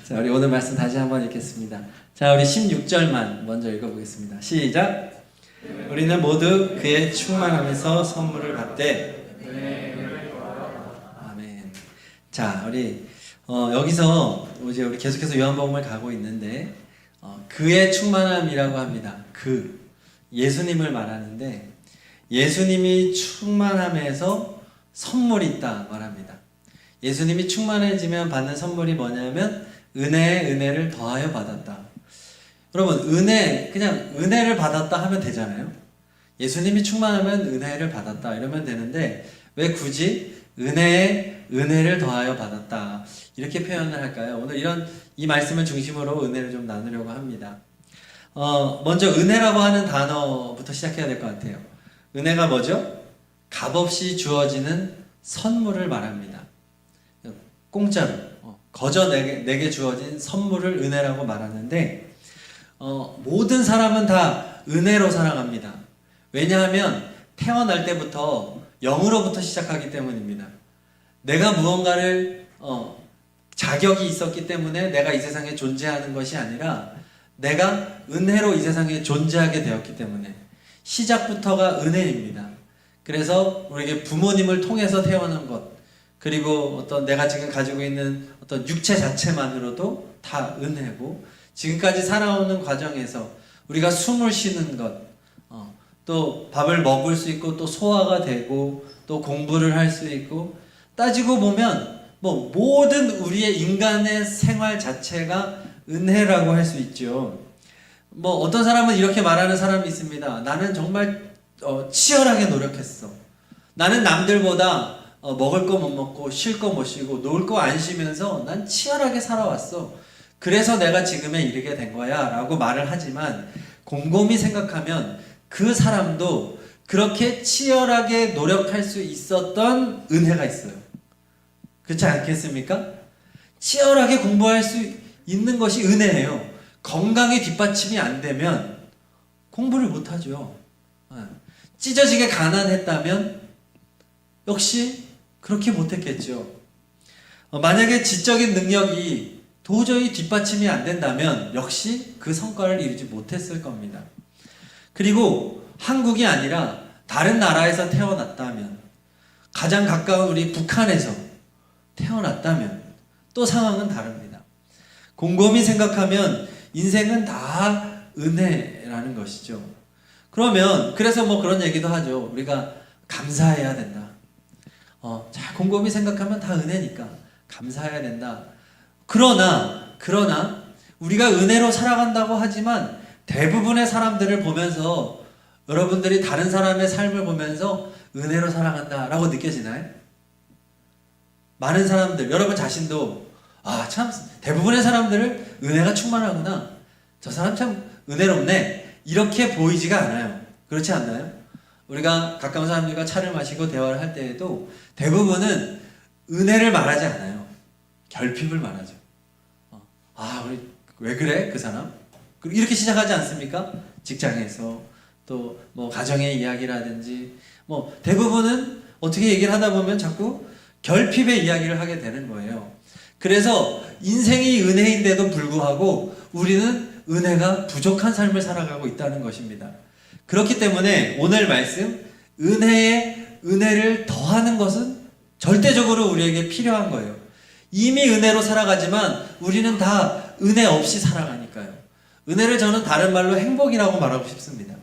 자, 우리 오늘 말씀 다시 한번 읽겠습니다. 자, 우리 16절만 먼저 읽어보겠습니다. 시작! 우리는 모두 그의 충만함에서 선물을 받되. 아멘. 자, 우리 여기서 이제 우리 계속해서 요한복음을 가고 있는데 그의 충만함이라고 합니다. 그 예수님을 말하는데 예수님이 충만함에서 선물이 있다 말합니다. 예수님이 충만해지면 받는 선물이 뭐냐면 은혜에 은혜를 더하여 받았다. 여러분, 은혜, 그냥 은혜를 받았다 하면 되잖아요. 예수님이 충만하면 은혜를 받았다 이러면 되는데 왜 굳이 은혜에 은혜를 더하여 받았다 이렇게 표현을 할까요? 오늘 이 말씀을 중심으로 은혜를 좀 나누려고 합니다. 먼저 은혜라고 하는 단어부터 시작해야 될 것 같아요. 은혜가 뭐죠? 값없이 주어지는 선물을 말합니다. 공짜로 거저 내게 주어진 선물을 은혜라고 말하는데 모든 사람은 다 은혜로 살아갑니다. 왜냐하면 태어날 때부터 영으로부터 시작하기 때문입니다. 내가 무언가를 자격이 있었기 때문에 내가 이 세상에 존재하는 것이 아니라 내가 은혜로 이 세상에 존재하게 되었기 때문에 시작부터가 은혜입니다. 그래서 우리에게 부모님을 통해서 태어난 것, 그리고 어떤 내가 지금 가지고 있는 어떤 육체 자체만으로도 다 은혜고, 지금까지 살아오는 과정에서 우리가 숨을 쉬는 것, 또 밥을 먹을 수 있고 또 소화가 되고 또 공부를 할 수 있고, 따지고 보면 뭐 모든 우리의 인간의 생활 자체가 은혜라고 할 수 있죠. 뭐 어떤 사람은 이렇게 말하는 사람이 있습니다. 나는 정말 치열하게 노력했어. 나는 남들보다 먹을 거 못 먹고 쉴 거 못 쉬고 놀 거 안 쉬면서 난 치열하게 살아왔어. 그래서 내가 지금에 이르게 된 거야 라고 말을 하지만 곰곰이 생각하면 그 사람도 그렇게 치열하게 노력할 수 있었던 은혜가 있어요. 그렇지 않겠습니까? 치열하게 공부할 수 있는 것이 은혜예요. 건강이 뒷받침이 안 되면 공부를 못하죠. 찢어지게 가난했다면 역시 그렇게 못했겠죠. 만약에 지적인 능력이 도저히 뒷받침이 안 된다면 역시 그 성과를 이루지 못했을 겁니다. 그리고 한국이 아니라 다른 나라에서 태어났다면, 가장 가까운 우리 북한에서 태어났다면 또 상황은 다릅니다. 곰곰이 생각하면 인생은 다 은혜라는 것이죠. 그래서 뭐 그런 얘기도 하죠. 우리가 감사해야 된다. 잘 곰곰이 생각하면 다 은혜니까 감사해야 된다. 그러나 우리가 은혜로 살아간다고 하지만 대부분의 사람들을 보면서 여러분들이 다른 사람의 삶을 보면서 은혜로 살아간다라고 느껴지나요? 많은 사람들, 여러분 자신도 참 대부분의 사람들을 은혜가 충만하구나, 저 사람 참 은혜롭네, 이렇게 보이지가 않아요. 그렇지 않나요? 우리가 가까운 사람들과 차를 마시고 대화를 할 때에도 대부분은 은혜를 말하지 않아요. 결핍을 말하죠. 우리 왜 그래? 그 사람? 이렇게 시작하지 않습니까? 직장에서 또 뭐 가정의 이야기라든지 뭐 대부분은 어떻게 얘기를 하다 보면 자꾸 결핍의 이야기를 하게 되는 거예요. 그래서 인생이 은혜인데도 불구하고 우리는 은혜가 부족한 삶을 살아가고 있다는 것입니다. 그렇기 때문에 오늘 말씀, 은혜에 은혜를 더하는 것은 절대적으로 우리에게 필요한 거예요. 이미 은혜로 살아가지만 우리는 다 은혜 없이 살아가니까요. 은혜를 저는 다른 말로 행복이라고 말하고 싶습니다.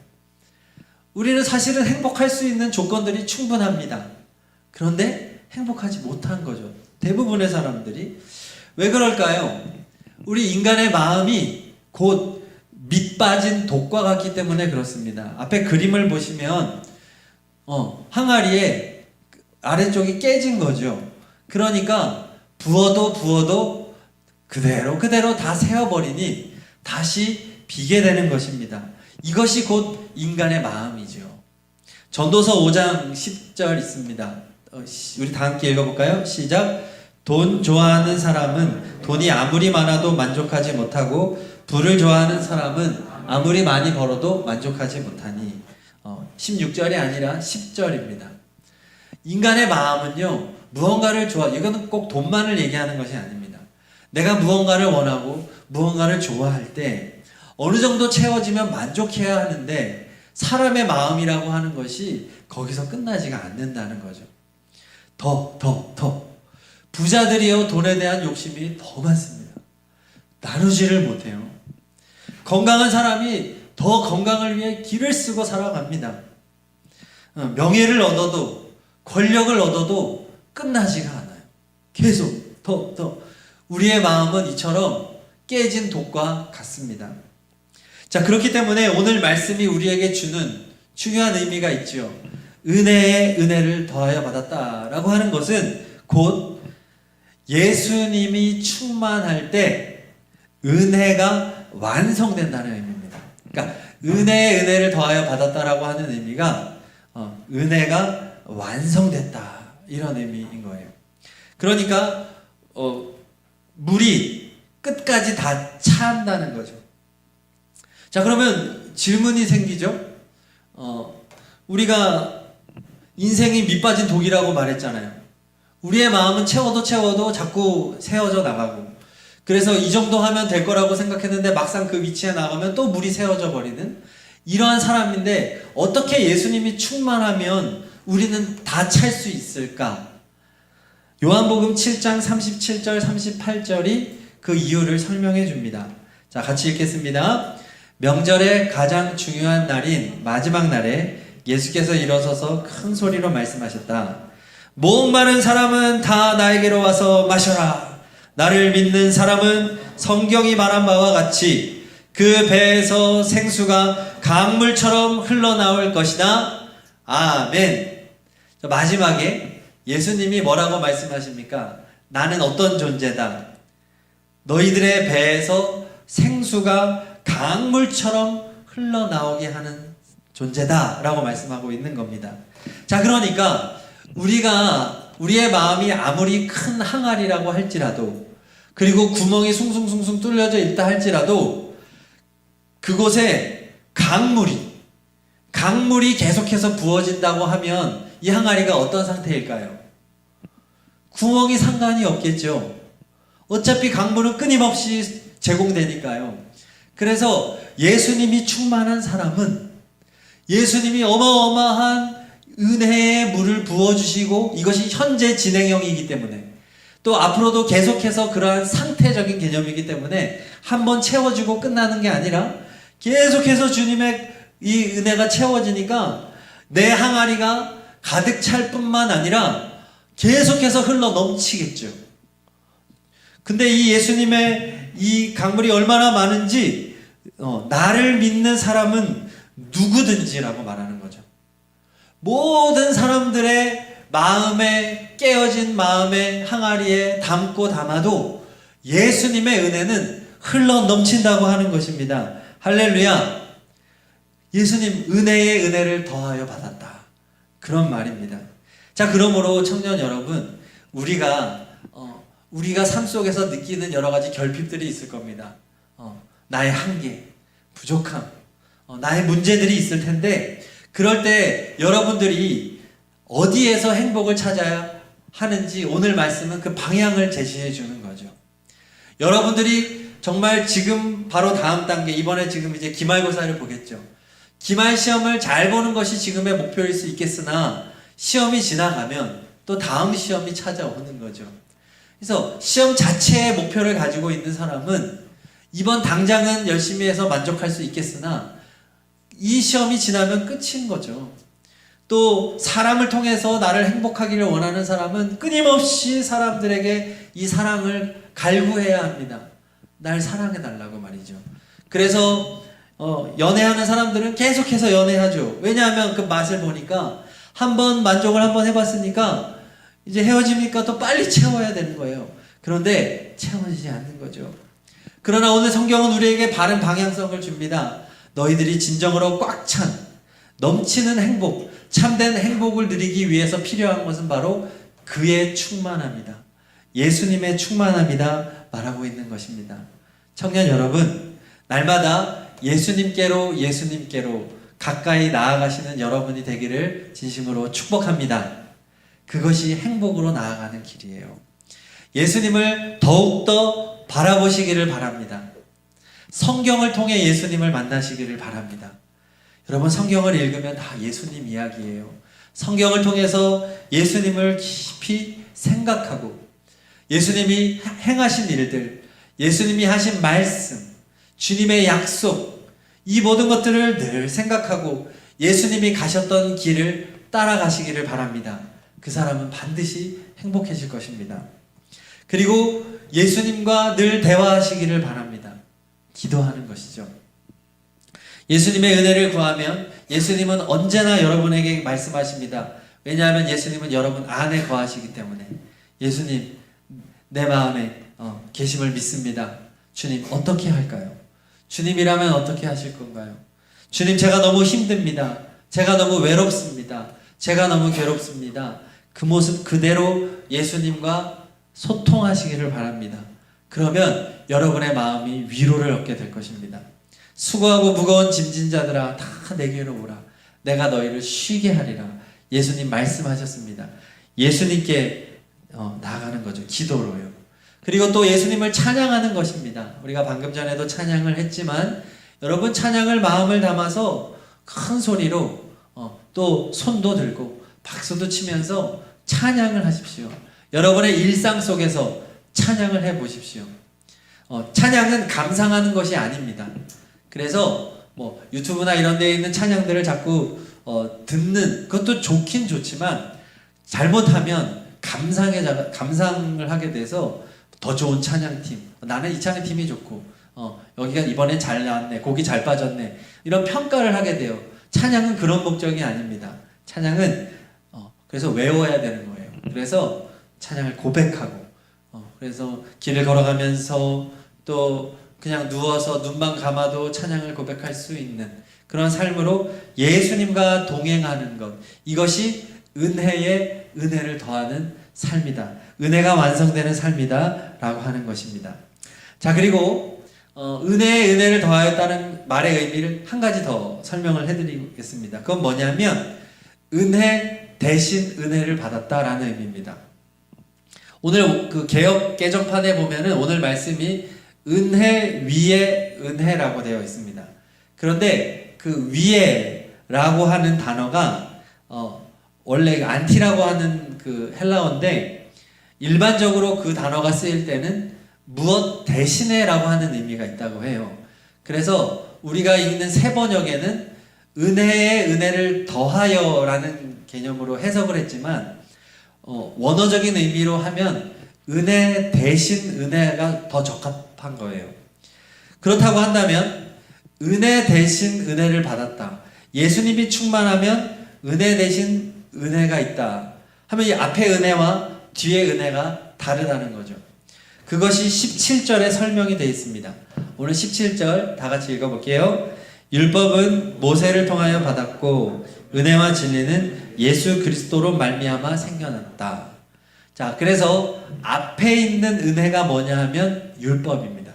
우리는 사실은 행복할 수 있는 조건들이 충분합니다. 그런데 행복하지 못한 거죠. 대부분의 사람들이. 왜 그럴까요? 우리 인간의 마음이 곧 밑빠진 독과 같기 때문에 그렇습니다. 앞에 그림을 보시면 항아리에 아래쪽이 깨진 거죠. 그러니까 부어도 그대로 다 새어버리니 다시 비게 되는 것입니다. 이것이 곧 인간의 마음이죠. 전도서 5장 10절 있습니다. 우리 다 함께 읽어볼까요? 시작! 돈 좋아하는 사람은 돈이 아무리 많아도 만족하지 못하고 부를 좋아하는 사람은 아무리 많이 벌어도 만족하지 못하니. 16절이 아니라 10절입니다. 인간의 마음은요, 무언가를 이거는 꼭 돈만을 얘기하는 것이 아닙니다. 내가 무언가를 원하고 무언가를 좋아할 때 어느 정도 채워지면 만족해야 하는데 사람의 마음이라고 하는 것이 거기서 끝나지가 않는다는 거죠. 더. 부자들이요, 돈에 대한 욕심이 더 많습니다. 나누지를 못해요. 건강한 사람이 더 건강을 위해 길을 쓰고 살아갑니다. 명예를 얻어도, 권력을 얻어도 끝나지가 않아요. 계속 더. 우리의 마음은 이처럼 깨진 독과 같습니다. 자, 그렇기 때문에 오늘 말씀이 우리에게 주는 중요한 의미가 있죠. 은혜에 은혜를 더하여 받았다라고 하는 것은 곧 예수님이 충만할 때 은혜가 완성된다는 의미입니다. 그러니까 은혜에 은혜를 더하여 받았다라고 하는 의미가 은혜가 완성됐다, 이런 의미인 거예요. 그러니까 물이 끝까지 다 차한다는 거죠. 자, 그러면 질문이 생기죠. 우리가 인생이 밑빠진 독이라고 말했잖아요. 우리의 마음은 채워도 자꾸 새어져 나가고, 그래서 이 정도 하면 될 거라고 생각했는데 막상 그 위치에 나가면 또 물이 새어져 버리는 이러한 사람인데, 어떻게 예수님이 충만하면 우리는 다 찰 수 있을까? 요한복음 7장 37절 38절이 그 이유를 설명해 줍니다. 자, 같이 읽겠습니다. 명절의 가장 중요한 날인 마지막 날에 예수께서 일어서서 큰 소리로 말씀하셨다. 목마른 사람은 다 나에게로 와서 마셔라. 나를 믿는 사람은 성경이 말한 바와 같이 그 배에서 생수가 강물처럼 흘러나올 것이다. 아멘. 자, 마지막에 예수님이 뭐라고 말씀하십니까? 나는 어떤 존재다. 너희들의 배에서 생수가 강물처럼 흘러나오게 하는 존재다 라고 말씀하고 있는 겁니다. 자, 그러니까 우리의 마음이 아무리 큰 항아리라고 할지라도, 그리고 구멍이 숭숭숭숭 뚫려져 있다 할지라도, 그곳에 강물이 계속해서 부어진다고 하면 이 항아리가 어떤 상태일까요? 구멍이 상관이 없겠죠. 어차피 강물은 끊임없이 제공되니까요. 그래서 예수님이 충만한 사람은 예수님이 어마어마한 은혜의 물을 부어주시고, 이것이 현재 진행형이기 때문에, 또 앞으로도 계속해서 그러한 상태적인 개념이기 때문에 한번 채워주고 끝나는 게 아니라 계속해서 주님의 이 은혜가 채워지니까 내 항아리가 가득 찰 뿐만 아니라 계속해서 흘러 넘치겠죠. 근데 이 예수님의 이 강물이 얼마나 많은지 나를 믿는 사람은 누구든지라고 말하는 거죠. 모든 사람들의 마음에, 깨어진 마음의 항아리에 담고 담아도 예수님의 은혜는 흘러 넘친다고 하는 것입니다. 할렐루야. 예수님 은혜에 은혜를 더하여 받았다, 그런 말입니다. 자, 그러므로 청년 여러분, 우리가 삶 속에서 느끼는 여러 가지 결핍들이 있을 겁니다. 나의 한계, 부족함, 나의 문제들이 있을 텐데, 그럴 때 여러분들이 어디에서 행복을 찾아야 하는지 오늘 말씀은 그 방향을 제시해 주는 거죠. 여러분들이 정말 지금 바로 다음 단계, 이번에 지금 이제 기말고사를 보겠죠. 기말 시험을 잘 보는 것이 지금의 목표일 수 있겠으나 시험이 지나가면 또 다음 시험이 찾아오는 거죠. 그래서 시험 자체의 목표를 가지고 있는 사람은 이번 당장은 열심히 해서 만족할 수 있겠으나 이 시험이 지나면 끝인 거죠. 또 사람을 통해서 나를 행복하기를 원하는 사람은 끊임없이 사람들에게 이 사랑을 갈구해야 합니다. 날 사랑해달라고 말이죠. 그래서 연애하는 사람들은 계속해서 연애하죠. 왜냐하면 그 맛을 보니까 한번 만족을 한번 해봤으니까 이제 헤어지니까 또 빨리 채워야 되는 거예요. 그런데 채워지지 않는 거죠. 그러나 오늘 성경은 우리에게 바른 방향성을 줍니다. 너희들이 진정으로 꽉 찬 넘치는 행복, 참된 행복을 누리기 위해서 필요한 것은 바로 그의 충만함이다, 예수님의 충만함이다 말하고 있는 것입니다. 청년 여러분, 날마다 예수님께로 가까이 나아가시는 여러분이 되기를 진심으로 축복합니다. 그것이 행복으로 나아가는 길이에요. 예수님을 더욱더 바라보시기를 바랍니다. 성경을 통해 예수님을 만나시기를 바랍니다. 여러분, 성경을 읽으면 다 예수님 이야기예요. 성경을 통해서 예수님을 깊이 생각하고 예수님이 행하신 일들, 예수님이 하신 말씀, 주님의 약속, 이 모든 것들을 늘 생각하고 예수님이 가셨던 길을 따라가시기를 바랍니다. 그 사람은 반드시 행복해질 것입니다. 그리고 예수님과 늘 대화하시기를 바랍니다. 기도하는 것이죠. 예수님의 은혜를 구하면 예수님은 언제나 여러분에게 말씀하십니다. 왜냐하면 예수님은 여러분 안에 거하시기 때문에. 예수님, 내 마음에 계심을 믿습니다. 주님, 어떻게 할까요? 주님이라면 어떻게 하실 건가요? 주님, 제가 너무 힘듭니다. 제가 너무 외롭습니다. 제가 너무 괴롭습니다. 그 모습 그대로 예수님과 소통하시기를 바랍니다. 그러면 여러분의 마음이 위로를 얻게 될 것입니다. 수고하고 무거운 짐진 자들아, 다 내게로 오라. 내가 너희를 쉬게 하리라. 예수님 말씀하셨습니다. 예수님께 나아가는 거죠. 기도로요. 그리고 또 예수님을 찬양하는 것입니다. 우리가 방금 전에도 찬양을 했지만 여러분, 찬양을 마음을 담아서 큰 소리로 또 손도 들고 박수도 치면서 찬양을 하십시오. 여러분의 일상 속에서 찬양을 해보십시오. 찬양은 감상하는 것이 아닙니다. 그래서 유튜브나 이런 데에 있는 찬양들을 자꾸 듣는 것도 좋긴 좋지만 잘못하면 감상을 하게 돼서 더 좋은 찬양팀, 나는 이 찬양팀이 좋고 여기가 이번엔 잘 나왔네, 곡이 잘 빠졌네, 이런 평가를 하게 돼요. 찬양은 그런 목적이 아닙니다. 찬양은 그래서 외워야 되는 거예요. 그래서 찬양을 고백하고 그래서 길을 걸어가면서 또 그냥 누워서 눈만 감아도 찬양을 고백할 수 있는 그런 삶으로 예수님과 동행하는 것, 이것이 은혜에 은혜를 더하는 삶이다. 은혜가 완성되는 삶이다 라고 하는 것입니다. 자, 그리고 은혜에 은혜를 더하였다는 말의 의미를 한 가지 더 설명을 해드리겠습니다. 그건 뭐냐면 은혜 대신 은혜를 받았다라는 의미입니다. 오늘 그 개역 개정판에 보면은 오늘 말씀이 은혜 위에 은혜라고 되어 있습니다. 그런데 그 위에라고 하는 단어가 원래 안티라고 하는 그 헬라어인데 일반적으로 그 단어가 쓰일 때는 무엇 대신에라고 하는 의미가 있다고 해요. 그래서 우리가 읽는 새 번역에는 은혜에 은혜를 더하여라는 개념으로 해석을 했지만 원어적인 의미로 하면 은혜 대신 은혜가 더 적합한 거예요. 그렇다고 한다면 은혜 대신 은혜를 받았다. 예수님이 충만하면 은혜 대신 은혜가 있다 하면 이 앞에 은혜와 뒤에 은혜가 다르다는 거죠. 그것이 17절에 설명이 되어 있습니다. 오늘 17절 다 같이 읽어볼게요. 율법은 모세를 통하여 받았고 은혜와 진리는 예수 그리스도로 말미암아 생겨났다. 자, 그래서 앞에 있는 은혜가 뭐냐 하면 율법입니다.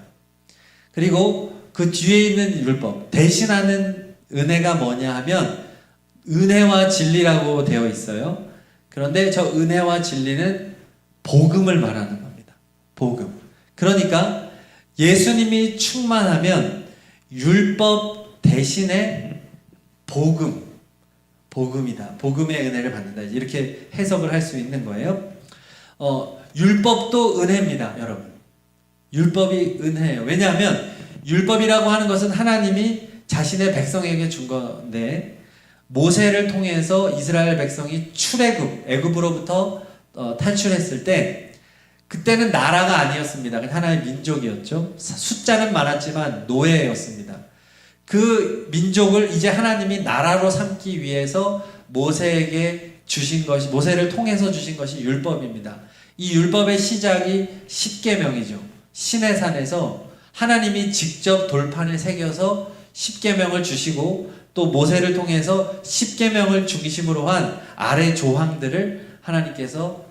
그리고 그 뒤에 있는 율법, 대신하는 은혜가 뭐냐 하면 은혜와 진리라고 되어 있어요. 그런데 저 은혜와 진리는 복음을 말하는 겁니다. 복음. 그러니까 예수님이 충만하면 율법 대신에 복음이다. 복음의 은혜를 받는다. 이렇게 해석을 할 수 있는 거예요. 율법도 은혜입니다, 여러분. 율법이 은혜예요. 왜냐하면 율법이라고 하는 것은 하나님이 자신의 백성에게 준 건데 모세를 통해서 이스라엘 백성이 애굽으로부터 탈출했을 때 그때는 나라가 아니었습니다. 하나의 민족이었죠. 숫자는 많았지만 노예였습니다. 그 민족을 이제 하나님이 나라로 삼기 위해서 모세에게 주신 것이, 모세를 통해서 주신 것이 율법입니다. 이 율법의 시작이 십계명이죠. 시내산에서 하나님이 직접 돌판을 새겨서 십계명을 주시고 또 모세를 통해서 십계명을 중심으로 한 아래 조항들을 하나님께서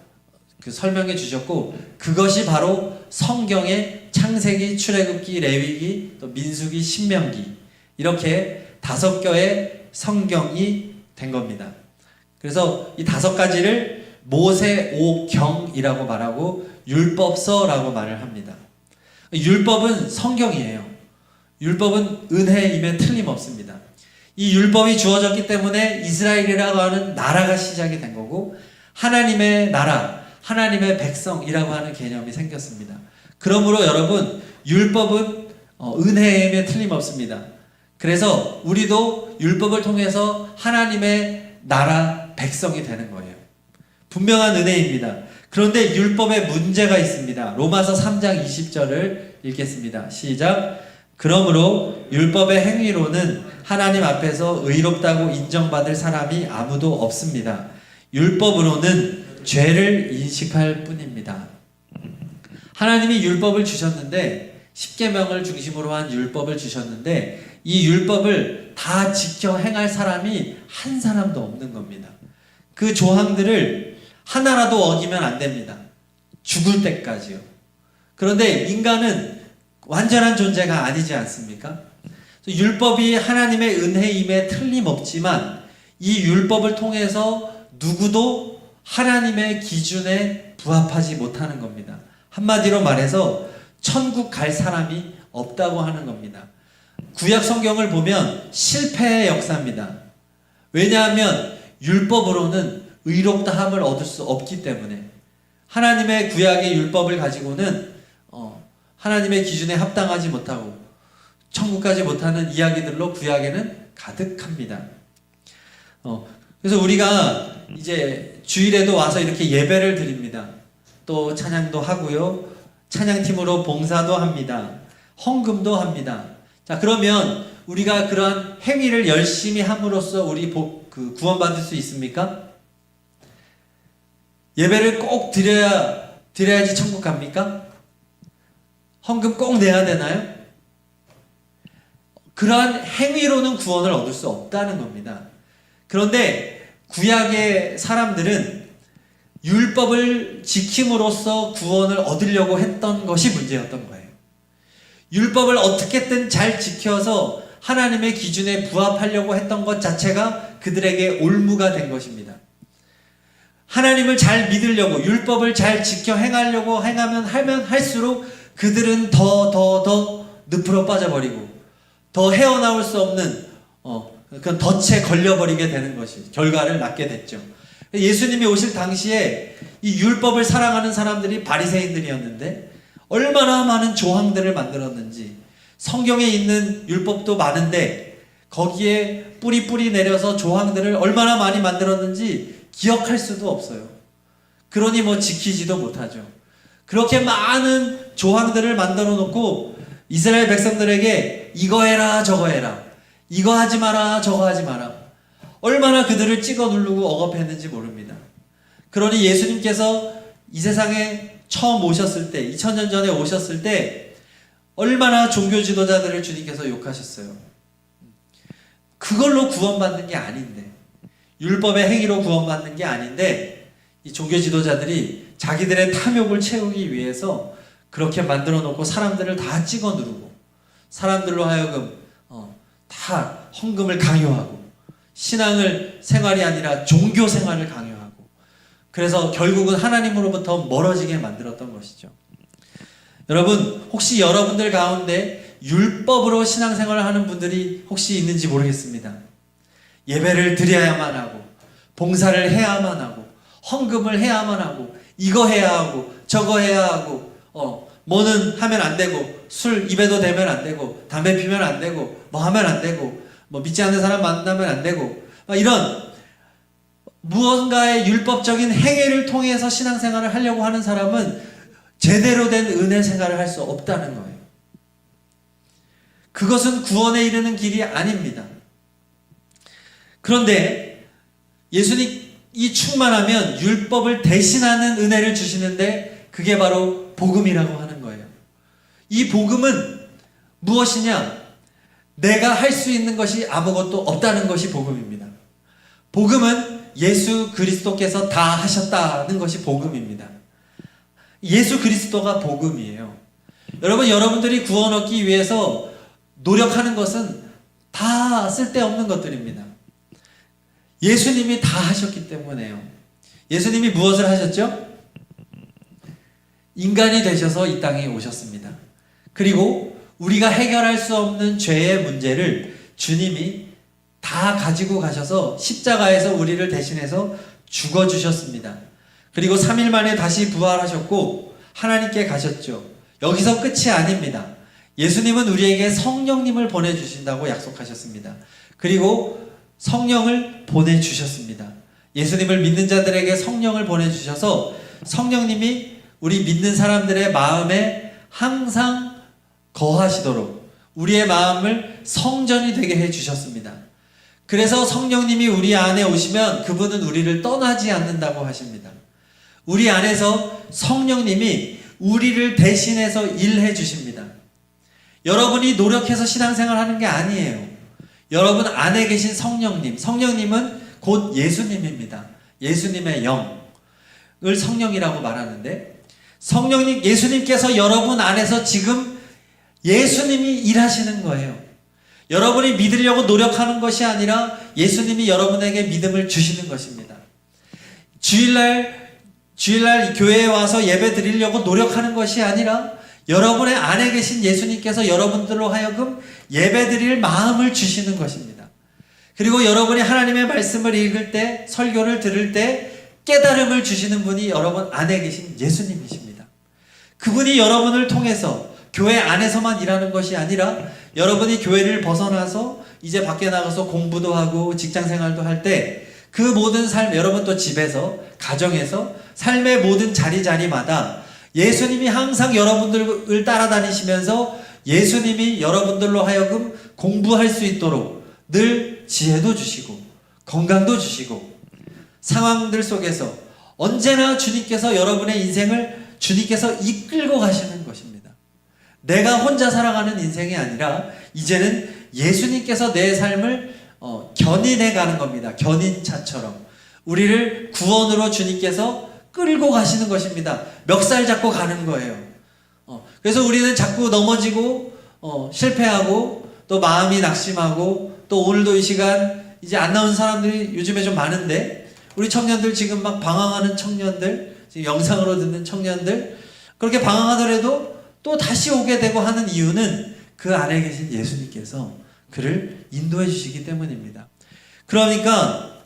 설명해 주셨고, 그것이 바로 성경의 창세기, 출애굽기, 레위기, 또 민수기, 신명기, 이렇게 5개의 성경이 된 겁니다. 그래서 이 5가지를 모세오경이라고 말하고 율법서라고 말을 합니다. 율법은 성경이에요. 율법은 은혜임에 틀림없습니다. 이 율법이 주어졌기 때문에 이스라엘이라고 하는 나라가 시작이 된 거고, 하나님의 나라, 하나님의 백성이라고 하는 개념이 생겼습니다. 그러므로 여러분, 율법은 은혜임에 틀림없습니다. 그래서 우리도 율법을 통해서 하나님의 나라 백성이 되는 거예요. 분명한 은혜입니다. 그런데 율법에 문제가 있습니다. 로마서 3장 20절을 읽겠습니다. 시작. 그러므로 율법의 행위로는 하나님 앞에서 의롭다고 인정받을 사람이 아무도 없습니다. 율법으로는 죄를 인식할 뿐입니다. 하나님이 율법을 주셨는데, 십계명을 중심으로 한 율법을 주셨는데, 이 율법을 다 지켜 행할 사람이 한 사람도 없는 겁니다. 그 조항들을 하나라도 어기면 안 됩니다. 죽을 때까지요. 그런데 인간은 완전한 존재가 아니지 않습니까? 율법이 하나님의 은혜임에 틀림없지만, 이 율법을 통해서 누구도 하나님의 기준에 부합하지 못하는 겁니다. 한마디로 말해서 천국 갈 사람이 없다고 하는 겁니다. 구약 성경을 보면 실패의 역사입니다. 왜냐하면 율법으로는 의롭다함을 얻을 수 없기 때문에, 하나님의 구약의 율법을 가지고는 하나님의 기준에 합당하지 못하고 천국 가지 못하는 이야기들로 구약에는 가득합니다. 그래서 우리가 이제 주일에도 와서 이렇게 예배를 드립니다. 또 찬양도 하고요. 찬양팀으로 봉사도 합니다. 헌금도 합니다. 자, 그러면 우리가 그러한 행위를 열심히 함으로써 우리 구원받을 수 있습니까? 예배를 꼭 드려야지 천국 갑니까? 헌금 꼭 내야 되나요? 그러한 행위로는 구원을 얻을 수 없다는 겁니다. 그런데 구약의 사람들은 율법을 지킴으로써 구원을 얻으려고 했던 것이 문제였던 거예요. 율법을 어떻게든 잘 지켜서 하나님의 기준에 부합하려고 했던 것 자체가 그들에게 올무가 된 것입니다. 하나님을 잘 믿으려고, 율법을 잘 지켜 행하려고 하면 할수록 그들은 더 늪으로 빠져버리고 더 헤어나올 수 없는 그런 덫에 걸려버리게 되는 것이 결과를 낳게 됐죠. 예수님이 오실 당시에 이 율법을 사랑하는 사람들이 바리새인들이었는데 얼마나 많은 조항들을 만들었는지, 성경에 있는 율법도 많은데 거기에 뿌리 내려서 조항들을 얼마나 많이 만들었는지 기억할 수도 없어요. 그러니 지키지도 못하죠. 그렇게 많은 조항들을 만들어 놓고 이스라엘 백성들에게 이거 해라 저거 해라, 이거 하지 마라 저거 하지 마라, 얼마나 그들을 찍어 누르고 억압했는지 모릅니다. 그러니 예수님께서 이 세상에 처음 오셨을 때, 2000년 전에 오셨을 때 얼마나 종교 지도자들을 주님께서 욕하셨어요. 그걸로 구원받는 게 아닌데, 율법의 행위로 구원받는 게 아닌데, 이 종교 지도자들이 자기들의 탐욕을 채우기 위해서 그렇게 만들어 놓고 사람들을 다 찍어 누르고, 사람들로 하여금 다 헌금을 강요하고, 신앙을 생활이 아니라 종교 생활을 강요하고, 그래서 결국은 하나님으로부터 멀어지게 만들었던 것이죠. 여러분, 혹시 여러분들 가운데 율법으로 신앙생활을 하는 분들이 혹시 있는지 모르겠습니다. 예배를 드려야만 하고, 봉사를 해야만 하고, 헌금을 해야만 하고, 이거 해야 하고 저거 해야 하고, 뭐는 하면 안 되고, 술 입에도 대면 안 되고, 담배 피면 안 되고, 뭐 하면 안 되고, 뭐 믿지 않는 사람 만나면 안 되고, 이런 무언가의 율법적인 행위를 통해서 신앙생활을 하려고 하는 사람은 제대로 된 은혜 생활을 할 수 없다는 거예요. 그것은 구원에 이르는 길이 아닙니다. 그런데 예수님이 충만하면 율법을 대신하는 은혜를 주시는데, 그게 바로 복음이라고 하는 거예요. 이 복음은 무엇이냐? 내가 할 수 있는 것이 아무것도 없다는 것이 복음입니다. 복음은 예수 그리스도께서 다 하셨다는 것이 복음입니다. 예수 그리스도가 복음이에요. 여러분, 여러분들이 구원 얻기 위해서 노력하는 것은 다 쓸데없는 것들입니다. 예수님이 다 하셨기 때문에요. 예수님이 무엇을 하셨죠? 인간이 되셔서 이 땅에 오셨습니다. 그리고 우리가 해결할 수 없는 죄의 문제를 주님이 다 가지고 가셔서 십자가에서 우리를 대신해서 죽어주셨습니다. 그리고 3일 만에 다시 부활하셨고 하나님께 가셨죠. 여기서 끝이 아닙니다. 예수님은 우리에게 성령님을 보내주신다고 약속하셨습니다. 그리고 성령을 보내주셨습니다. 예수님을 믿는 자들에게 성령을 보내주셔서 성령님이 우리 믿는 사람들의 마음에 항상 거하시도록 우리의 마음을 성전이 되게 해주셨습니다. 그래서 성령님이 우리 안에 오시면 그분은 우리를 떠나지 않는다고 하십니다. 우리 안에서 성령님이 우리를 대신해서 일해 주십니다. 여러분이 노력해서 신앙생활 하는 게 아니에요. 여러분 안에 계신 성령님, 성령님은 곧 예수님입니다. 예수님의 영을 성령이라고 말하는데, 성령님, 예수님께서 여러분 안에서 지금 예수님이 일하시는 거예요. 여러분이 믿으려고 노력하는 것이 아니라 예수님이 여러분에게 믿음을 주시는 것입니다. 주일날 교회에 와서 예배 드리려고 노력하는 것이 아니라 여러분의 안에 계신 예수님께서 여러분들로 하여금 예배 드릴 마음을 주시는 것입니다. 그리고 여러분이 하나님의 말씀을 읽을 때, 설교를 들을 때 깨달음을 주시는 분이 여러분 안에 계신 예수님이십니다. 그분이 여러분을 통해서 교회 안에서만 일하는 것이 아니라 여러분이 교회를 벗어나서 이제 밖에 나가서 공부도 하고 직장생활도 할 때 그 모든 삶, 여러분 또 집에서, 가정에서, 삶의 모든 자리마다 예수님이 항상 여러분들을 따라다니시면서 예수님이 여러분들로 하여금 공부할 수 있도록 늘 지혜도 주시고 건강도 주시고 상황들 속에서 언제나 주님께서 여러분의 인생을 주님께서 이끌고 가시는 것입니다. 내가 혼자 살아가는 인생이 아니라 이제는 예수님께서 내 삶을 견인해 가는 겁니다. 견인차처럼 우리를 구원으로 주님께서 끌고 가시는 것입니다. 멱살 잡고 가는 거예요. 그래서 우리는 자꾸 넘어지고 실패하고 또 마음이 낙심하고 또 오늘도 이 시간 이제 안 나온 사람들이 요즘에 좀 많은데 우리 청년들 지금 막 방황하는 청년들, 지금 영상으로 듣는 청년들 그렇게 방황하더라도 또 다시 오게 되고 하는 이유는 그 안에 계신 예수님께서 그를 인도해 주시기 때문입니다. 그러니까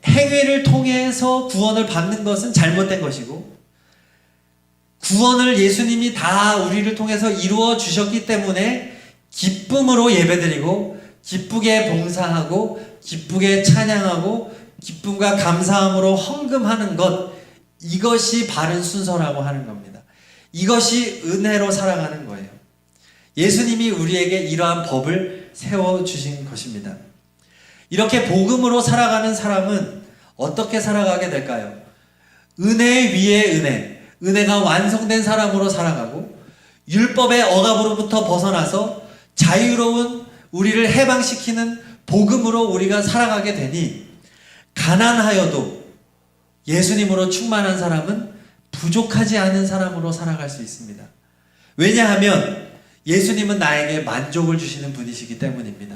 행위를 통해서 구원을 받는 것은 잘못된 것이고 구원을 예수님이 다 우리를 통해서 이루어 주셨기 때문에 기쁨으로 예배드리고 기쁘게 봉사하고 기쁘게 찬양하고 기쁨과 감사함으로 헌금하는 것, 이것이 바른 순서라고 하는 겁니다. 이것이 은혜로 살아가는 거예요. 예수님이 우리에게 이러한 법을 세워주신 것입니다. 이렇게 복음으로 살아가는 사람은 어떻게 살아가게 될까요? 은혜 위에 은혜, 은혜가 완성된 사람으로 살아가고 율법의 억압으로부터 벗어나서 자유로운 우리를 해방시키는 복음으로 우리가 살아가게 되니 가난하여도 예수님으로 충만한 사람은 부족하지 않은 사람으로 살아갈 수 있습니다. 왜냐하면 예수님은 나에게 만족을 주시는 분이시기 때문입니다.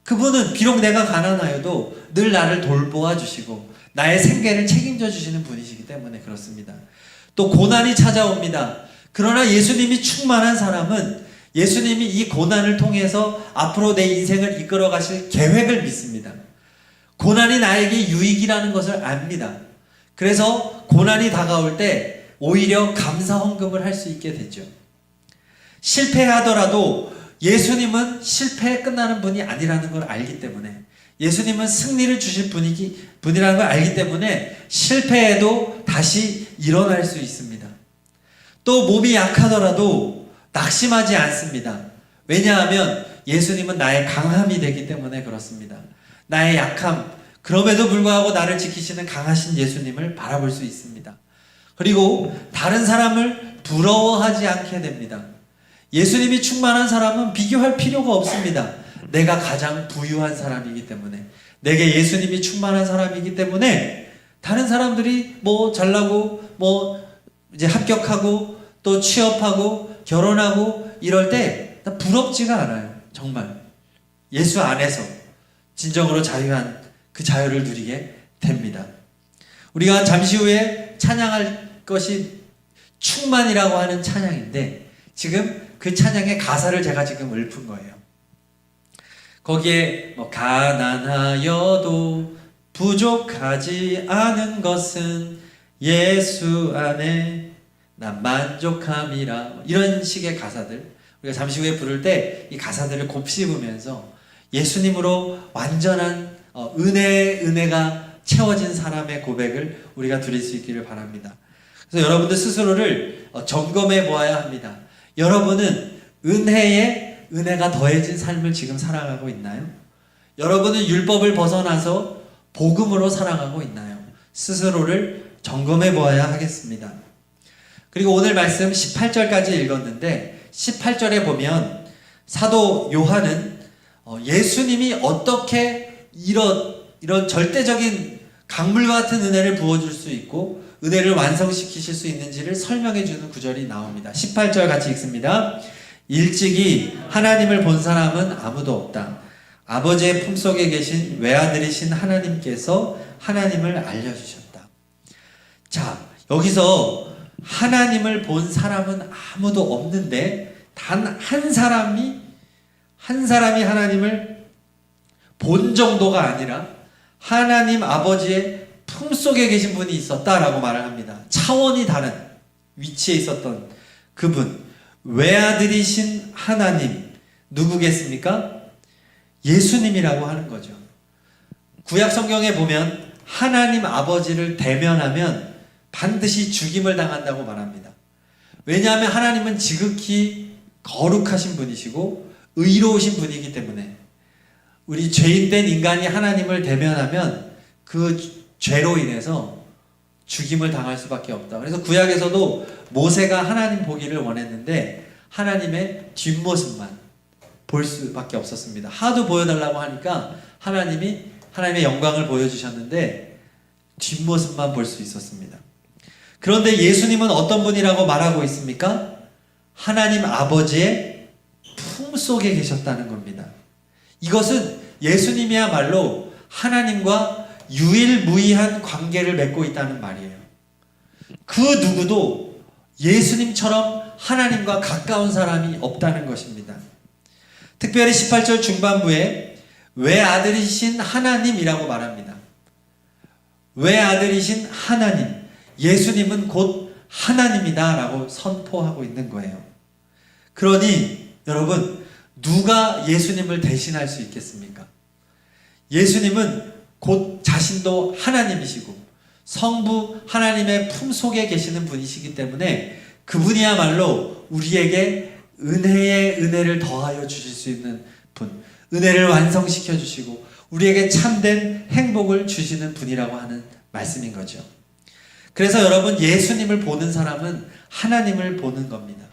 그분은 비록 내가 가난하여도 늘 나를 돌보아 주시고 나의 생계를 책임져 주시는 분이시기 때문에 그렇습니다. 또 고난이 찾아옵니다. 그러나 예수님이 충만한 사람은 예수님이 이 고난을 통해서 앞으로 내 인생을 이끌어 가실 계획을 믿습니다. 고난이 나에게 유익이라는 것을 압니다. 그래서 고난이 다가올 때 오히려 감사 헌금을 할 수 있게 되죠. 실패하더라도 예수님은 실패에 끝나는 분이 아니라는 걸 알기 때문에, 예수님은 승리를 주실 분이라는 걸 알기 때문에 실패해도 다시 일어날 수 있습니다. 또 몸이 약하더라도 낙심하지 않습니다. 왜냐하면 예수님은 나의 강함이 되기 때문에 그렇습니다. 나의 약함, 그럼에도 불구하고 나를 지키시는 강하신 예수님을 바라볼 수 있습니다. 그리고 다른 사람을 부러워하지 않게 됩니다. 예수님이 충만한 사람은 비교할 필요가 없습니다. 내가 가장 부유한 사람이기 때문에, 내게 예수님이 충만한 사람이기 때문에 다른 사람들이 뭐 잘나고 뭐 이제 합격하고 또 취업하고 결혼하고 이럴 때 나 부럽지가 않아요. 정말 예수 안에서 진정으로 자유한 그 자유를 누리게 됩니다. 우리가 잠시 후에 찬양할 것이 충만이라고 하는 찬양인데 지금 그 찬양의 가사를 제가 지금 읊은 거예요. 거기에 뭐 가난하여도 부족하지 않은 것은 예수 안에 난 만족함이라, 이런 식의 가사들, 우리가 잠시 후에 부를 때 이 가사들을 곱씹으면서 예수님으로 완전한 은혜가 채워진 사람의 고백을 우리가 드릴 수 있기를 바랍니다. 그래서 여러분들 스스로를 점검해 보아야 합니다. 여러분은 은혜가 더해진 삶을 지금 살아가고 있나요? 여러분은 율법을 벗어나서 복음으로 살아가고 있나요? 스스로를 점검해 보아야 하겠습니다. 그리고 오늘 말씀 18절까지 읽었는데 18절에 보면 사도 요한은 예수님이 어떻게 이런 절대적인 강물 같은 은혜를 부어줄 수 있고 은혜를 완성시키실 수 있는지를 설명해 주는 구절이 나옵니다. 18절 같이 읽습니다. 일찍이 하나님을 본 사람은 아무도 없다. 아버지의 품속에 계신 외아들이신 하나님께서 하나님을 알려주셨다. 자, 여기서 하나님을 본 사람은 아무도 없는데 단 한 사람이 하나님을 본 정도가 아니라 하나님 아버지의 품속에 계신 분이 있었다라고 말을 합니다. 차원이 다른 위치에 있었던 그분, 외아들이신 하나님, 누구겠습니까? 예수님이라고 하는 거죠. 구약 성경에 보면 하나님 아버지를 대면하면 반드시 죽임을 당한다고 말합니다. 왜냐하면 하나님은 지극히 거룩하신 분이시고 의로우신 분이기 때문에 우리 죄인된 인간이 하나님을 대면하면 그 죄로 인해서 죽임을 당할 수밖에 없다. 그래서 구약에서도 모세가 하나님 보기를 원했는데 하나님의 뒷모습만 볼 수밖에 없었습니다. 하도 보여달라고 하니까 하나님의 영광을 보여주셨는데 뒷모습만 볼 수 있었습니다. 그런데 예수님은 어떤 분이라고 말하고 있습니까? 하나님 아버지의 품속에 계셨다는 겁니다. 이것은 예수님이야말로 하나님과 유일무이한 관계를 맺고 있다는 말이에요. 그 누구도 예수님처럼 하나님과 가까운 사람이 없다는 것입니다. 특별히 18절 중반부에 외아들이신 하나님이라고 말합니다. 외아들이신 하나님, 예수님은 곧 하나님이다 라고 선포하고 있는 거예요. 그러니 여러분, 누가 예수님을 대신할 수 있겠습니까? 예수님은 곧 자신도 하나님이시고 성부 하나님의 품속에 계시는 분이시기 때문에 그분이야말로 우리에게 은혜의 은혜를 더하여 주실 수 있는 분, 은혜를 완성시켜 주시고 우리에게 참된 행복을 주시는 분이라고 하는 말씀인 거죠. 그래서 여러분, 예수님을 보는 사람은 하나님을 보는 겁니다.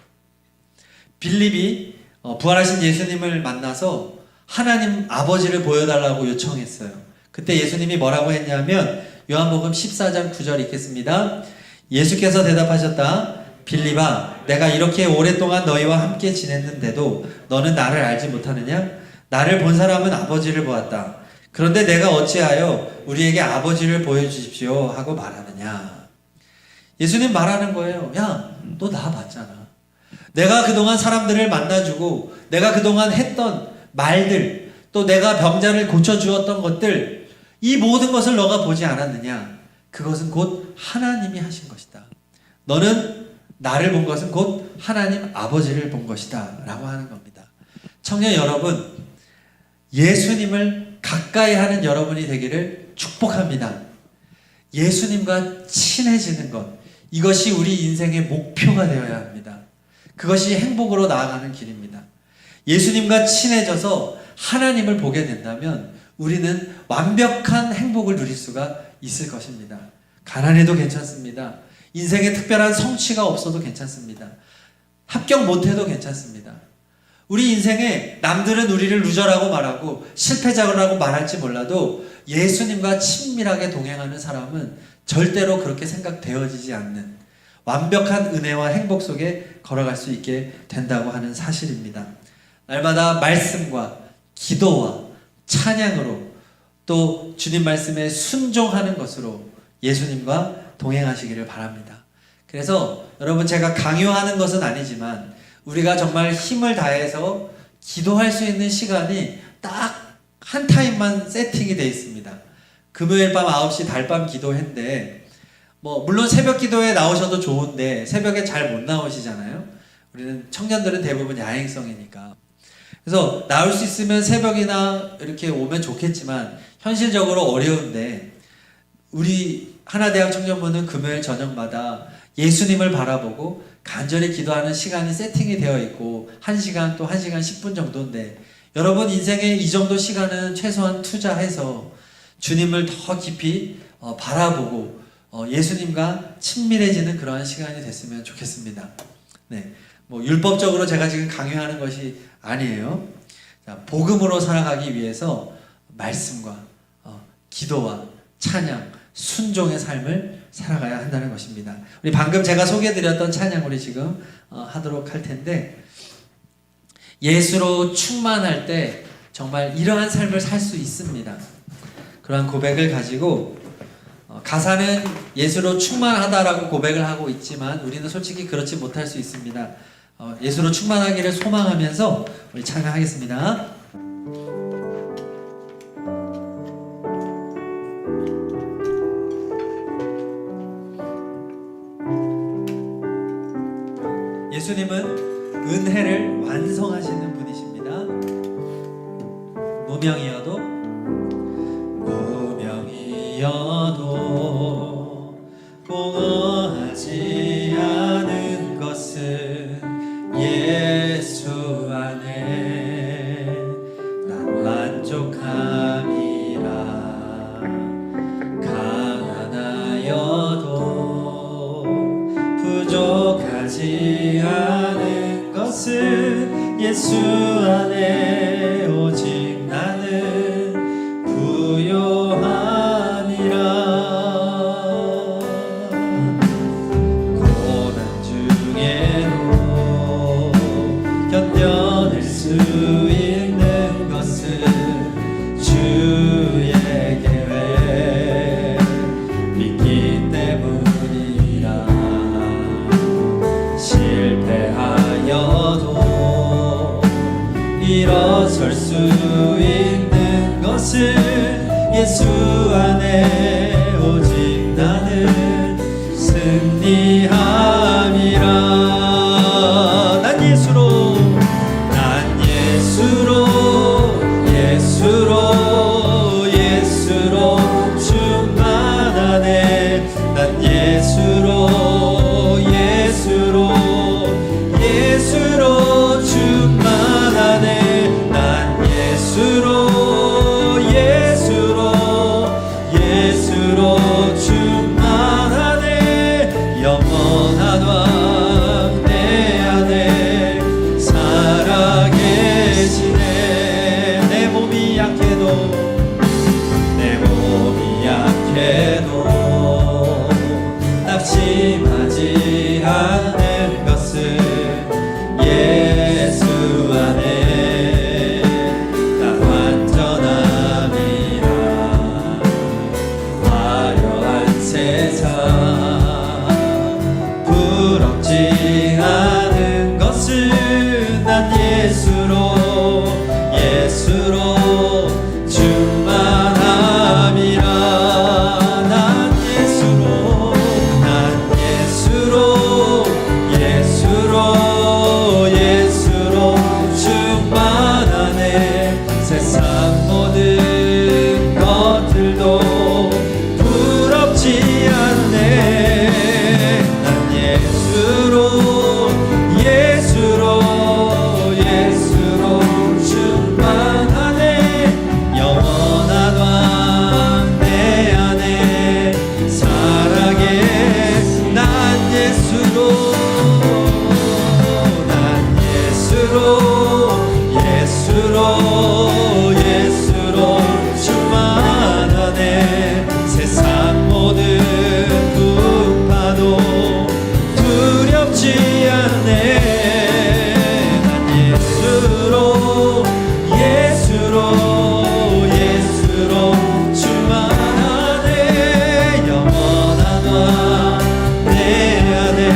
빌립이 부활하신 예수님을 만나서 하나님 아버지를 보여달라고 요청했어요. 그때 예수님이 뭐라고 했냐면 요한복음 14장 9절 읽겠습니다. 예수께서 대답하셨다. 빌립아, 내가 이렇게 오랫동안 너희와 함께 지냈는데도 너는 나를 알지 못하느냐? 나를 본 사람은 아버지를 보았다. 그런데 내가 어찌하여 우리에게 아버지를 보여주십시오 하고 말하느냐? 예수님 말하는 거예요. 야, 너 나 봤잖아. 내가 그동안 사람들을 만나주고 내가 그동안 했던 말들, 또 내가 병자를 고쳐주었던 것들, 이 모든 것을 너가 보지 않았느냐? 그것은 곧 하나님이 하신 것이다. 너는 나를 본 것은 곧 하나님 아버지를 본 것이다 라고 하는 겁니다. 청년 여러분, 예수님을 가까이 하는 여러분이 되기를 축복합니다. 예수님과 친해지는 것, 이것이 우리 인생의 목표가 되어야 합니다. 그것이 행복으로 나아가는 길입니다. 예수님과 친해져서 하나님을 보게 된다면 우리는 완벽한 행복을 누릴 수가 있을 것입니다. 가난해도 괜찮습니다. 인생에 특별한 성취가 없어도 괜찮습니다. 합격 못해도 괜찮습니다. 우리 인생에 남들은 우리를 루저라고 말하고 실패자라고 말할지 몰라도 예수님과 친밀하게 동행하는 사람은 절대로 그렇게 생각되어지지 않는 완벽한 은혜와 행복 속에 걸어갈 수 있게 된다고 하는 사실입니다. 날마다 말씀과 기도와 찬양으로 또 주님 말씀에 순종하는 것으로 예수님과 동행하시기를 바랍니다. 그래서 여러분, 제가 강요하는 것은 아니지만 우리가 정말 힘을 다해서 기도할 수 있는 시간이 딱 한 타임만 세팅이 되어 있습니다. 금요일 밤 9시 달밤 기도회인데, 물론 새벽 기도에 나오셔도 좋은데 새벽에 잘 못 나오시잖아요. 우리는 청년들은 대부분 야행성이니까. 그래서 나올 수 있으면 새벽이나 이렇게 오면 좋겠지만 현실적으로 어려운데, 우리 하나대학 청년부는 금요일 저녁마다 예수님을 바라보고 간절히 기도하는 시간이 세팅이 되어 있고 1시간 또 1시간 10분 정도인데, 여러분 인생에 이 정도 시간은 최소한 투자해서 주님을 더 깊이 바라보고 예수님과 친밀해지는 그러한 시간이 됐으면 좋겠습니다. 네, 율법적으로 제가 지금 강요하는 것이 아니에요. 자, 복음으로 살아가기 위해서 말씀과 기도와 찬양, 순종의 삶을 살아가야 한다는 것입니다. 우리 방금 제가 소개해드렸던 찬양 우리 지금 하도록 할 텐데, 예수로 충만할 때 정말 이러한 삶을 살 수 있습니다. 그러한 고백을 가지고 가사는 예수로 충만하다라고 고백을 하고 있지만 우리는 솔직히 그렇지 못할 수 있습니다. 예수로 충만하기를 소망하면서 우리 찬양하겠습니다. 예수님은 은혜를 완성하시는 분이십니다. 무명이어도 공허하지 않은 것은 예수 안에 난 만족함이라. 가난하여도 부족하지 않은 것은 예수 안에 오직 나는 부요하니라. 고난 중에도 견뎌낼 수 있는 것은 주의 계획 믿기 때문이라. 실패하여도 일어설 수 있는 것은 예수 안에 오직 나는 승리함이라. 난 예수로 충만하네. 난 예수로 충만하네. 난 예수로 충만하네. 영원한 왕 내 안에 살아계시네. 내 몸이 약해도 낙심하지 않는 것은 예수 안에 나 완전함이라. 화려한 세상 부럽지 않은 것은 난 예수로 충만함이라. 난 예수로 충만하네. 세상 모든 것들도 부럽지 않네. 난 예수로 충만하네. 영원한 왕 내 안에 살아계. 난 예수로 충만하네. 세상 모든 풍파도 두렵지 않네. 난 예수로 충만하네. 영원한 왕 내 안에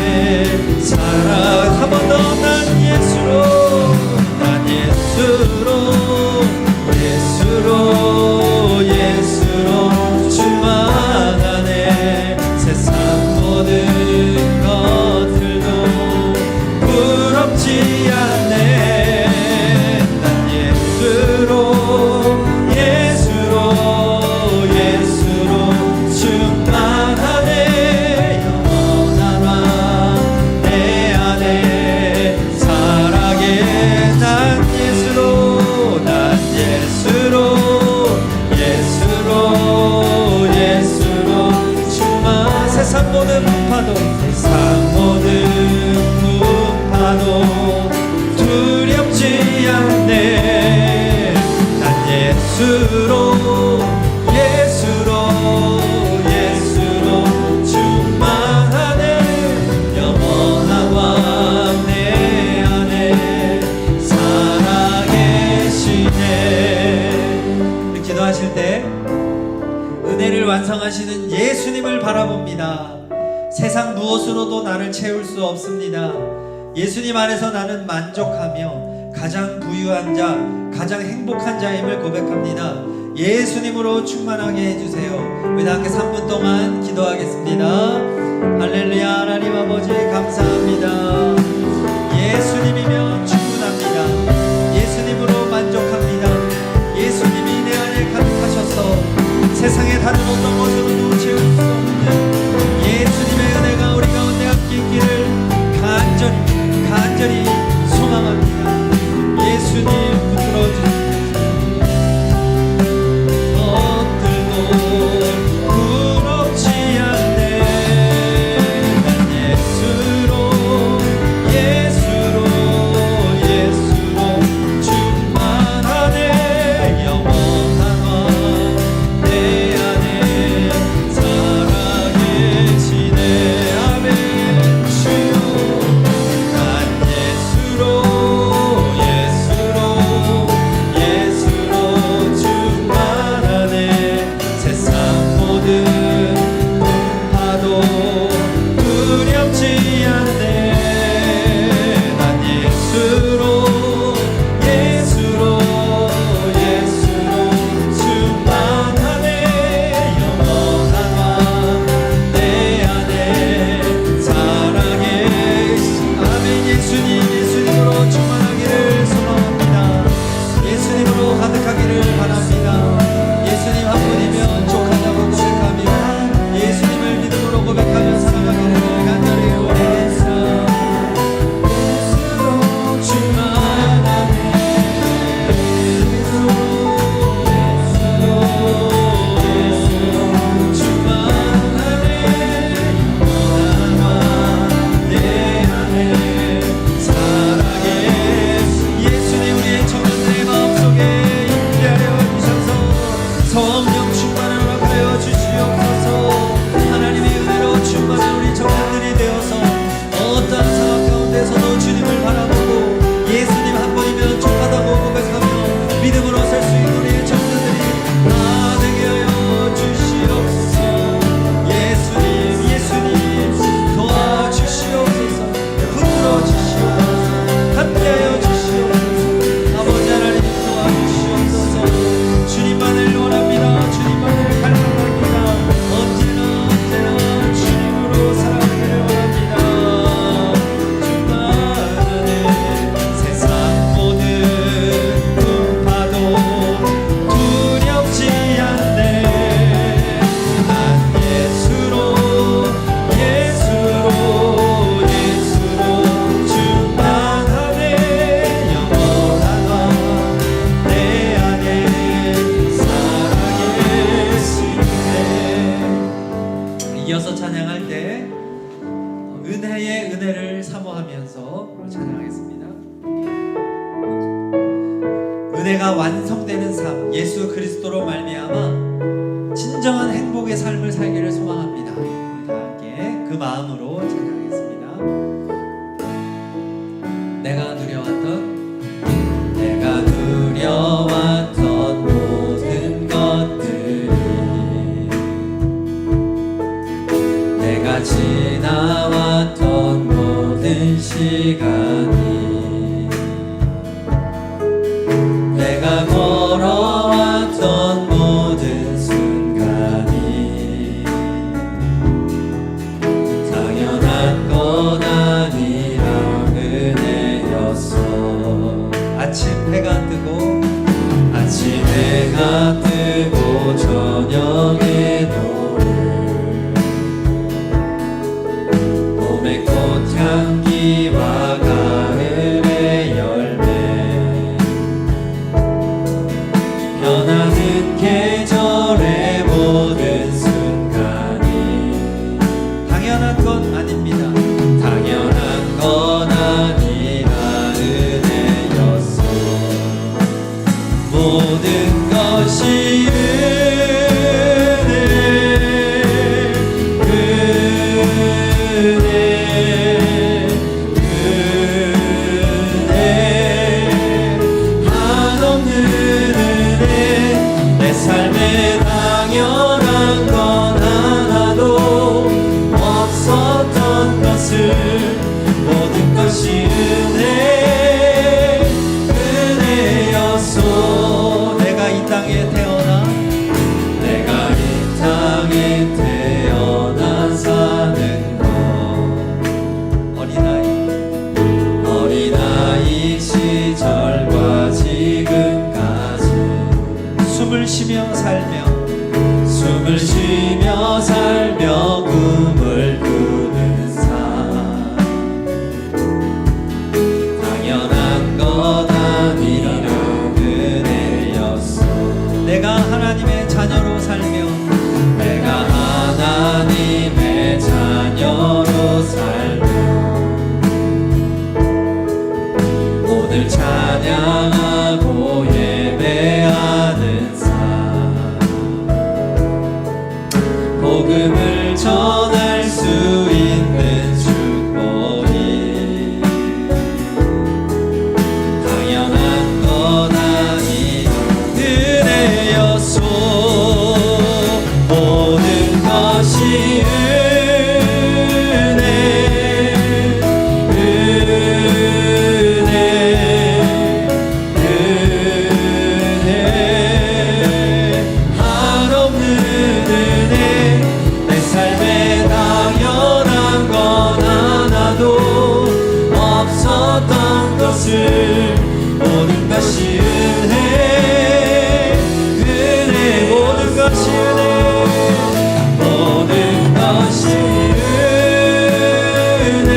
난 예수로 난 예수로 주만 세상 모든 풍파도 두렵지 않네. 난 예수로 충만하네. 영원한 왕 내 안에 살아계시네. 우리 기도하실 때 은혜를 완성하시는 예수님을 바라봅니다. 세상 무엇으로도 나를 채울 수 없습니다. 예수님 안에서 나는 만족하며 가장 부유한 자, 가장 행복한 자임을 고백합니다. 예수님으로 충만하게 해주세요. 우리 다 함께 3분 동안 기도하겠습니다. 할렐루야. 하나님 아버지 감사합니다. 예수님이면 충분합니다. 예수님으로 만족합니다. 예수님이 내 안에 가득하셔서 세상의 다른 어떤 것으로도 채울 수 없는 예수님의 은혜가 우리 가운데 함께 있기를 간절히 소망합니다. 예수님 붙들어 주세요. 것들도 부럽지 않네. 난 예수로 충만하네. 영원한 왕 내 안에 살아계시네. 아멘. 주여 난 예수로 충만하네. 세상 모든 풍파도 두렵지 않네. 난 예수로 충만하네. 영원한 왕 내 안에 살아계시. 아멘. 예수님으로 충만하기를 소망합니다. 예수님으로 가득하기를 바랍니다. 예수님 한 분이면 족하다고 고백하며 예수님을 믿음으로 고백하며 살아가기를 간절히 원합니다. 예수로 충만하네. 예수로 충만하네. 영원한 왕 내 안에 살아계시. 예수님 우리의 청년들의 마음속에 임재하여 주셔서 성령 충만을 허락하여 주시옵소서. 하나님의 은혜로 충만한 우리 청년들이 되어서 어떠한 상황 가운데서도 주님을 바라보고 예수님 한 분이면 족하다고 고백하며 믿음으로 설 수 있는 우리의 청년들이 다 되게 하여 주시옵소서. 예수님 도와주시옵소서. 붙들어 주시옵소서. 함께하여 주시옵소서. 아버지 하나님 도와주시옵소서. 주님만을 원합니다. 주님만을 갈망합니다. 언제나 주님으로 살아가기를 원합니다. 충만하네. 세상 모든 풍파도 두렵지 않네. 난 예수로 충만하네. 영원한 왕 내 안에 살아계시네. 이어서 찬양할 때 은혜의 은혜를 사모하면서 찬양하겠습니다. 은혜가 완성되는 삶, 예수 그리스도로 말미암아 진정한 행복의 삶을 살기를 소망합니다. 우리 다 함께 그 마음으로 찬양하겠습니다. 내가 누려왔던 모든 것들이 내가 지나왔던 모든 시간이 내가 걸어왔던 모든 순간이 당연한 건 아니라 은혜였어. 아침 해가 뜨고 저녁에 노을 봄의 꽃향기와 가을의 열매 찬양하고 예배하는 삶 복음을 전할 수 있는 축복이 당연한 것 아니 은혜였소 모든 것이 모든 것이 은혜 은혜 모든 것이 은혜 모든 것이 은혜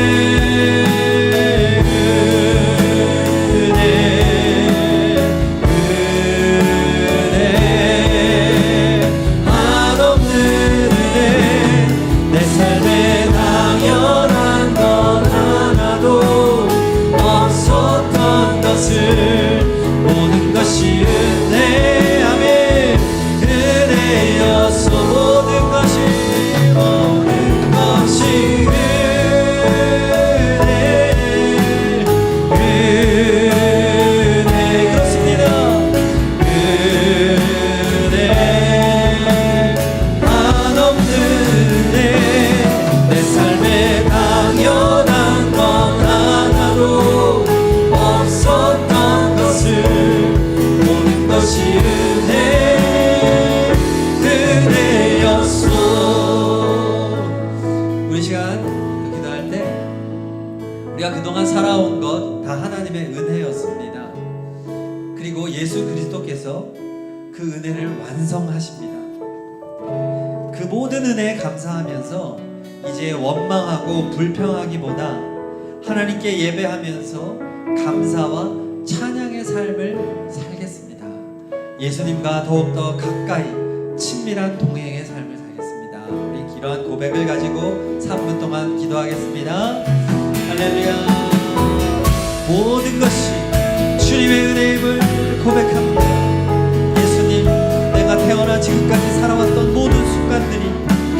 은혜 한없는 은혜 내 삶에 당연한 건 하나도 없었던 것을 모든 것이 은혜 아멘 은혜였소 모든 것이 은혜 은혜 그렇습니다 은혜 한없는 은혜 내 삶에 당연한 건 하나도 없었던 것을 모든 것이 은혜 은혜였소 우리 시간 기도할 때 우리가 그동안 살아온 것 다 하나님의 은혜였습니다. 그리고 예수 그리스도께서 그 은혜를 완성하십니다. 그 모든 은혜에 감사하면서 이제 원망하고 불평하기보다 하나님께 예배하면서 감사와 찬양의 삶을 살겠습니다. 예수님과 더욱더 가까이 친밀한 동행의 삶을 살겠습니다. 우리 이러한 고백을 가지고 3분 동안 기도하겠습니다. 할렐루야. 모든 것이 주님의 은혜임을 고백합니다. 예수님, 내가 태어나 지금까지 살아왔던 모든 순간들이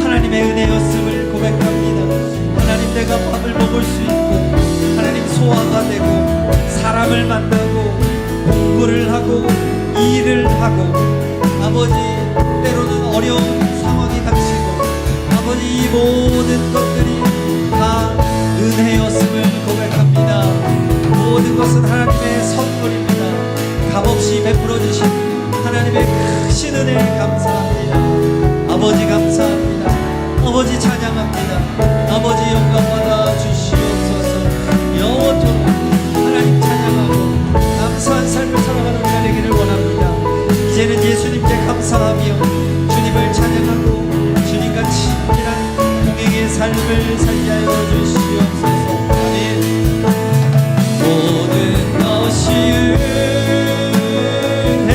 하나님의 은혜였음을 고백합니다. 하나님, 내가 밥을 먹을 수 있고 하나님 소화가 되고 사람을 만나고 공부를 하고 일을 하고 아버지 때로는 어려운 상황이 닥치고 아버지 이 모든 것들이 다 은혜였음을 고백합니다. 모든 것은 하나님의 선물입니다. 값없이 베풀어 주신 하나님의 크신 은혜에 감사합니다. 아버지 감사합니다. 아버지 찬양합니다. 아버지 영광 받아 주시옵소서. 영원토록 하나님 찬양하고 감사한 삶을 살아가는 우리가 되기를 원합니다. 이제는 예수님께 감사하며 주님을 찬양하고 주님과 친밀한 동행의 삶을 살게 하여 주시옵소서. 아멘. 모든 것이 은혜 은혜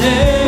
예수